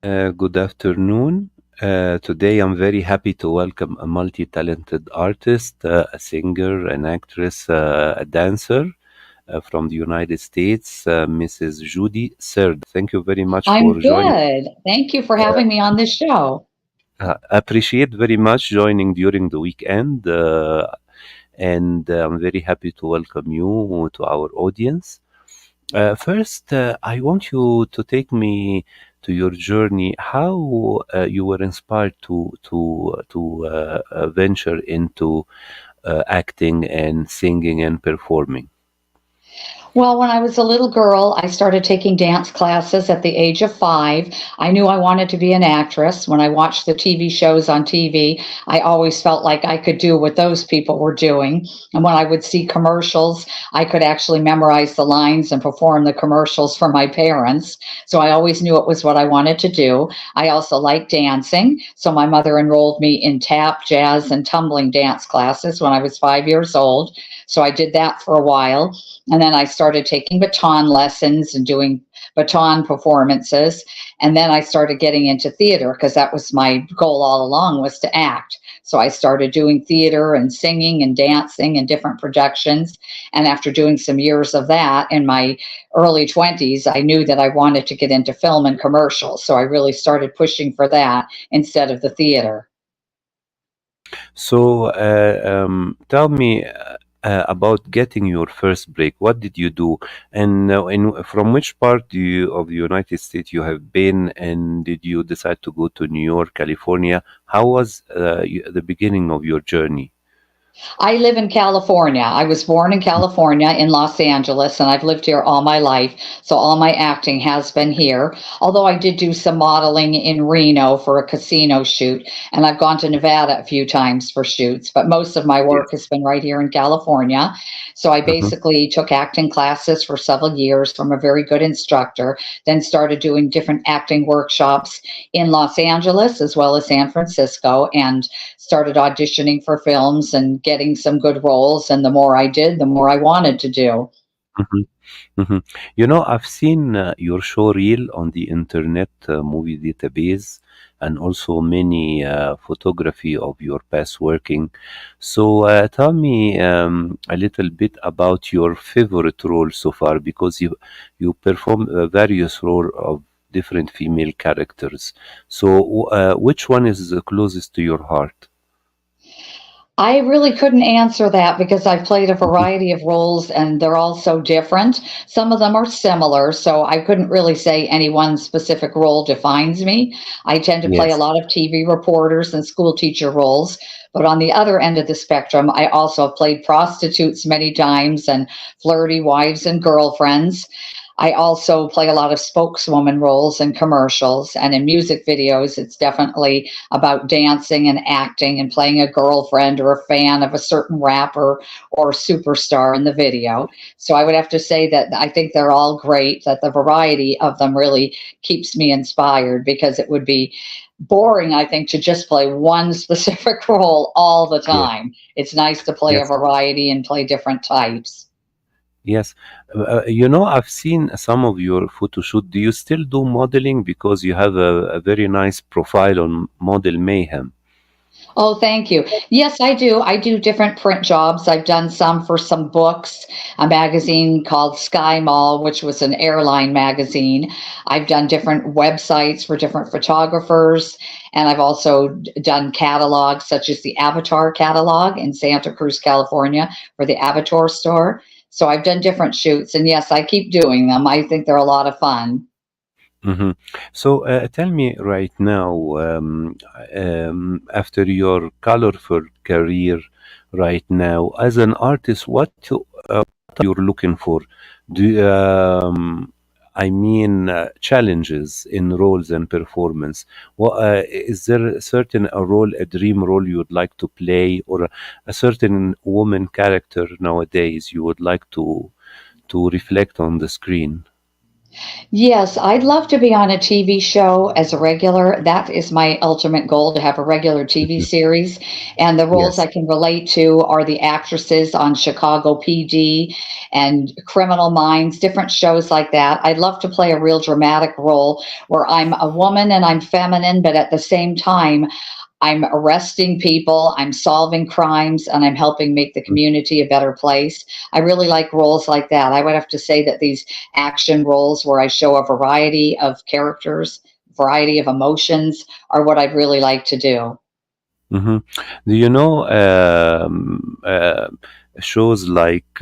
Good afternoon. Today I'm very happy to welcome a multi-talented artist, a singer, an actress, a dancer from the United States, Mrs. Judy Cerda. Thank you very much I'm for joining. good. Thank you for having me on this show. Appreciate very much joining during the weekend, and I'm very happy to welcome you to our audience. First, I want you to take me to your journey. How you were inspired to venture into acting and singing and performing. Well, when I was a little girl, I started taking dance classes at the age of 5. I knew I wanted to be an actress. When I watched the TV shows on TV, I always felt like I could do what those people were doing. And when I would see commercials, I could actually memorize the lines and perform the commercials for my parents. So I always knew it was what I wanted to do. I also liked dancing. So my mother enrolled me in tap, jazz, and tumbling dance classes when I was 5 years old. So I did that for a while. And then I started taking baton lessons and doing baton performances. And then I started getting into theater because that was my goal all along, was to act. So I started doing theater and singing and dancing in different productions. And after doing some years of that in my early 20s, I knew that I wanted to get into film and commercials. So I really started pushing for that instead of the theater. So, tell me about getting your first break. What did you do, and from which part of the United States you have been, and did you decide to go to New York, California? How was the beginning of your journey? I live in California. I was born in California in Los Angeles, and I've lived here all my life. So all my acting has been here. Although I did do some modeling in Reno for a casino shoot, and I've gone to Nevada a few times for shoots, but most of my Yes. work has been right here in California. So I Mhm. basically took acting classes for several years from a very good instructor, then started doing different acting workshops in Los Angeles as well as San Francisco, and started auditioning for films and getting some good roles. And the more I did, the more I wanted to do. Mhm. Mhm. You know, I've seen your show reel on the internet movie database and also many photography of your past working. So tell me a little bit about your favorite role so far because you perform various role of different female characters. So which one is the closest to your heart? I really couldn't answer that because I've played a Mhm. variety of roles and they're all so different. Some of them are similar, so I couldn't really say any one specific role defines me. I tend to play a Yes. lot of TV reporters and school teacher roles, but on the other end of the spectrum, I also have played prostitutes many times and flirty wives and girlfriends. I also play a lot of spokeswoman roles in commercials and in music videos. It's definitely about dancing and acting and playing a girlfriend or a fan of a certain rapper or superstar in the video. So I would have to say that I think they're all great, that the variety of them really keeps me inspired because it would be boring, I think, to just play one specific role all the Yes. time. It's nice to play a Yes. variety and play different types. Yes. You know, I've seen some of your photo shoot. Do you still do modeling? Because you have a very nice profile on Model Mayhem. Oh, thank you. Yes, I do. I do different print jobs. I've done some for some books, a magazine called Sky Mall, which was an airline magazine. I've done different websites for different photographers, and I've also done catalogs such as the Avatar catalog in Santa Cruz, California, for the Avatar store. So I've done different shoots, and yes, I keep doing them. I think they're a lot of fun. Hmm. So tell me right now, after your colorful career right now as an artist, what you're looking for? I mean, challenges in roles and performance. Is there a certain a role, a dream role you would like to play, or a certain woman character nowadays you would like to reflect on the screen? Yes, I'd love to be on a TV show as a regular. That is my ultimate goal to have a regular TV Mhm. series. And the roles Yes. I can relate to are the actresses on Chicago PD and Criminal Minds, different shows like that. I'd love to play a real dramatic role where I'm a woman and I'm feminine, but at the same time, I'm arresting people, I'm solving crimes, and I'm helping make the Mm. community a better place. I really like roles like that. I would have to say that these action roles where I show a variety of characters, variety of emotions, are what I'd really like to do. Mhm. Do you know shows like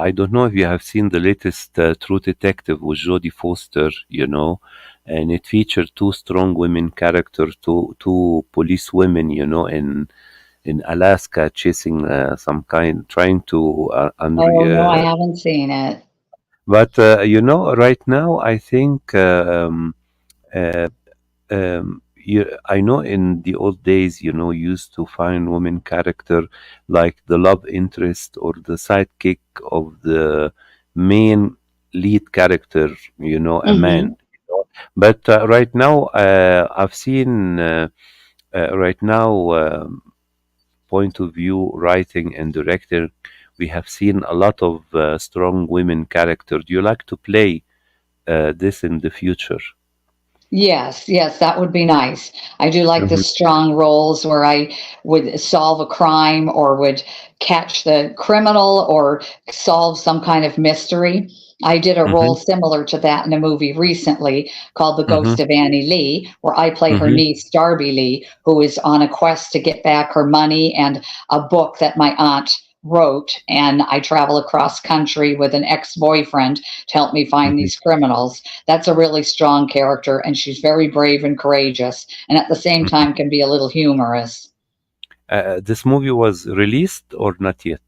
I don't know if you have seen the latest True Detective with Jodie Foster, you know, and it featured two strong women characters, two police women, you know, in Alaska chasing some kind, trying to Oh, no, I haven't seen it. but you know, right now I think uh, I know in the old days, you know, used to find women character like the love interest or the sidekick of the main lead character, you know, a man. Hmm. But right now, I've seen right now point of view writing and directing. We have seen a lot of strong women character. Do you like to play this in the future? Yes, yes, that would be nice. I do like the Hmm. strong roles where I would solve a crime or would catch the criminal or solve some kind of mystery. I did a role Hmm. similar to that in a movie recently called The Hmm. Ghost of Annie Lee, where I play her Hmm. niece, Darby Lee, who is on a quest to get back her money and a book that my aunt wrote. And I travel across country with an ex boyfriend to help me find Hmm. these criminals. That's a really strong character, and she's very brave and courageous, and at the same Hmm. time can be a little humorous. This movie was released or not yet?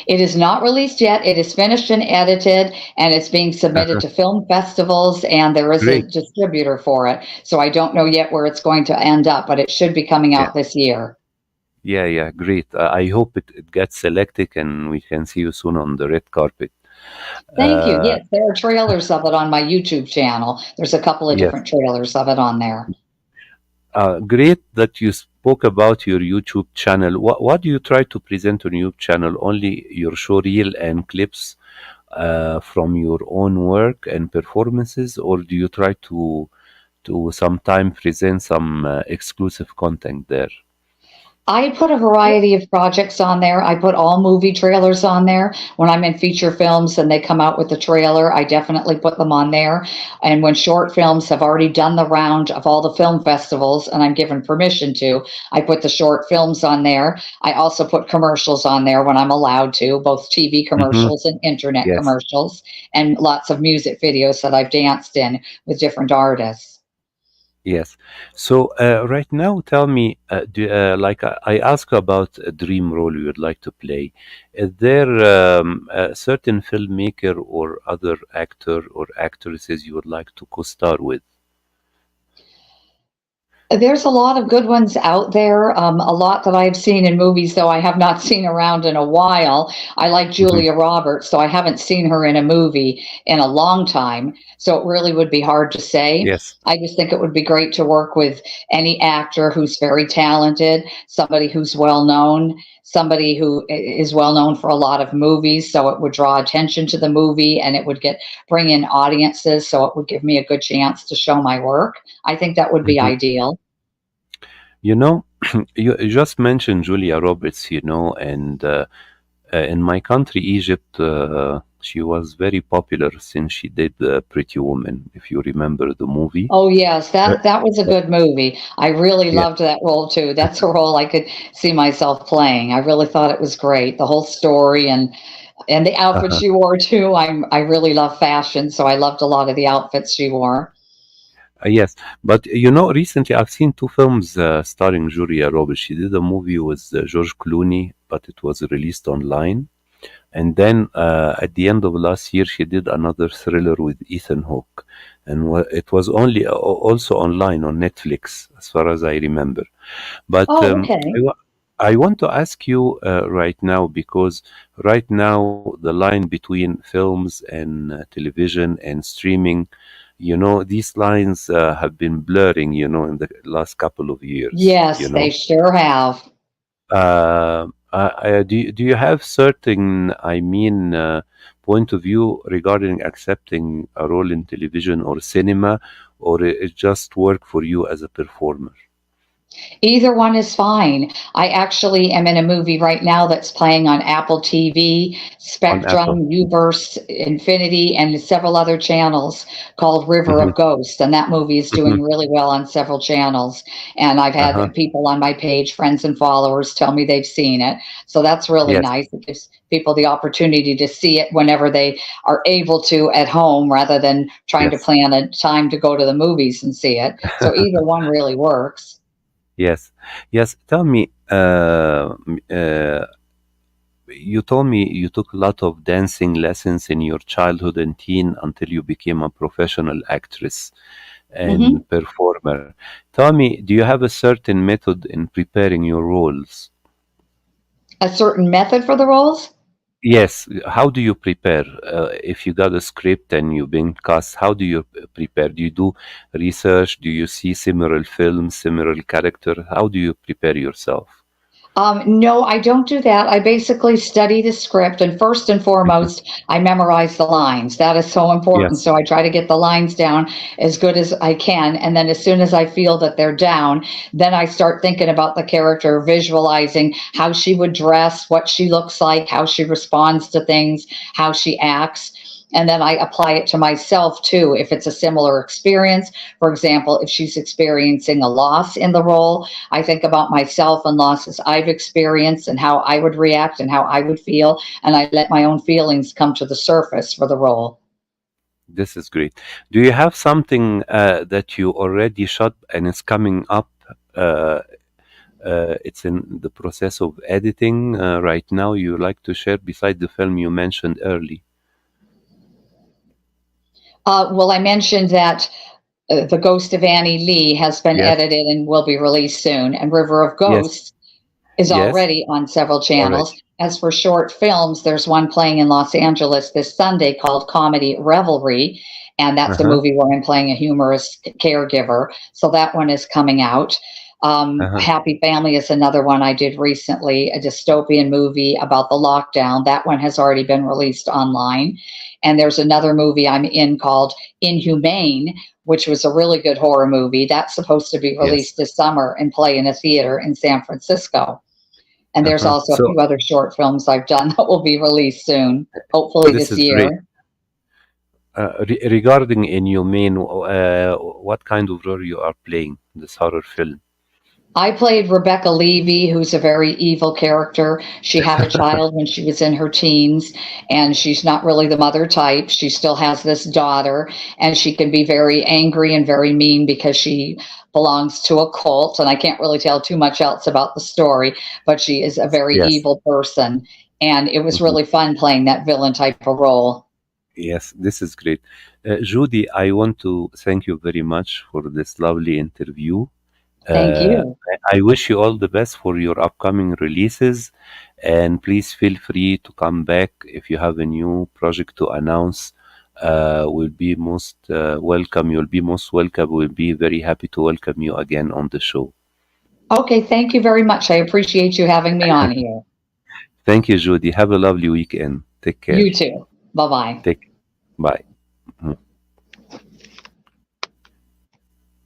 It is not released yet. It is finished and edited, and it's being submitted Uh-huh. to film festivals, and there is a Great. distributor for it. So I don't know yet where it's going to end up, but it should be coming Yeah. out this year. Yeah, yeah, great. I hope it gets selected and we can see you soon on the red carpet. Thank you. Uh, Yes, there are trailers of it on my YouTube channel. There's a couple of yes. different trailers of it on there. Great that you spoke about your YouTube channel. What do you try to present on your channel? Only your show reel and clips from your own work and performances, or do you try to sometime present some exclusive content there? I put a variety of projects on there. I put all movie trailers on there. When I'm in feature films and they come out with the trailer, I definitely put them on there. And when short films have already done the round of all the film festivals and I'm given permission to, I put the short films on there. I also put commercials on there when I'm allowed to, both TV Hmm. commercials and internet Yes. commercials, and lots of music videos that I've danced in with different artists. Yes. So right now, tell me, like I asked about a dream role you would like to play. Is there a certain filmmaker or other actor or actresses you would like to co-star with? There's a lot of good ones out there. A lot that I've seen in movies, though I have not seen around in a while. I like Hmm. Julia Roberts, so I haven't seen her in a movie in a long time. So it really would be hard to say. Yes. I just think it would be great to work with any actor who's very talented, somebody who's well known, somebody who is well known for a lot of movies. So it would draw attention to the movie and it would get bring in audiences. So it would give me a good chance to show my work. I think that would be Hmm. ideal. You know, you just mentioned Julia Roberts, you know, and in my country, Egypt, she was very popular since she did Pretty Woman, if you remember the movie. Oh yes, Uh, that was a good movie. I really yeah. loved that role too. That's a role I could see myself playing. I really thought it was great. The whole story and the outfit Uh-huh. she wore too. I really love fashion, so I loved a lot of the outfits she wore. Yes, but you know, recently I've seen two films starring Julia Roberts. She did a movie with George Clooney, but it was released online. And then at the end of last year, she did another thriller with Ethan Hawke, and it was only also online on Netflix, as far as I remember. But Oh, okay. I want to ask you right now because right now the line between films and television and streaming, these lines have been blurring, in the last couple of years, Yes, they sure have. do you have certain, I mean, point of view regarding accepting a role in television or cinema, or it just work for you as a performer Either one is fine. I actually am in a movie right now that's playing on Apple TV, on Apple? Spectrum, Uverse, Infinity, and several other channels called River Hmm. of Ghosts. And that movie is Hmm. doing really well on several channels. And I've Uh-huh. had people on my page, friends and followers, tell me they've seen it. So that's really Yes. nice. It gives people the opportunity to see it whenever they are able to at home rather than trying to Yes. plan a time to go to the movies and see it. So either one really works. Yes, yes. Tell me, you told me you took a lot of dancing lessons in your childhood and teen until you became a professional actress Mhm. and performer. Tell me, do you have a certain method in preparing your roles? A certain method for the roles? Yes, how do you prepare? If you got a script and you've been cast, how do you prepare? Do you do research? Do you see similar films, similar character? How do you prepare yourself? No, I don't do that. I basically study the script, and first and Mhm. foremost, I memorize the lines. That is so important. Yes, So I try to get the lines down as good as I can. And then as soon as I feel that they're down, then I start thinking about the character, visualizing how she would dress, what she looks like, how she responds to things, how she acts. And then I apply it to myself too, if it's a similar experience. For example, if she's experiencing a loss in the role, I think about myself and losses I've experienced and how I would react and how I would feel. And I let my own feelings come to the surface for the role. this is great. Do you have something that you already shot and it's coming up? Uh, it's in the process of editing right now. You like to share beside the film you mentioned early? Well, I mentioned that The Ghost of Annie Lee has been Yes, edited and will be released soon. And River of yes, Ghosts is yes. already on several channels. Already. As for short films, there's one playing in Los Angeles this Sunday called Comedy Revelry. And that's a Uh-huh, movie where I'm playing a humorous caregiver. So that one is coming out. uh-huh. Happy Family is another one I did recently, a dystopian movie about the lockdown. That one has already been released online. And there's another movie I'm in called Inhumane, which was a really good horror movie. That's supposed to be Yes. released this summer and play in a theater in San Francisco. And there's Uh-huh. also a So few other short films I've done that will be released soon, hopefully this this is great. year. Regarding Inhumane, what kind of role you are playing this horror film? I played Rebecca Levy, who's a very evil character. She had a child when she was in her teens, and she's not really the mother type. She still has this daughter, and she can be very angry and very mean because she belongs to a cult. And I can't really tell too much else about the story, but she is a very Yes. evil person. And it was Mhm. really fun playing that villain type of role. Yes, this is great. Judy, I want to thank you very much for this lovely interview. Thank you. I wish you all the best for your upcoming releases, and please feel free to come back if you have a new project to announce. We'll be most welcome. You'll be most welcome. We'll be very happy to welcome you again on the show. Okay, thank you very much. I appreciate you having me on here. Thank you, Judy. Have a lovely weekend. Take care. You too. Bye bye. Take Bye. Mhm.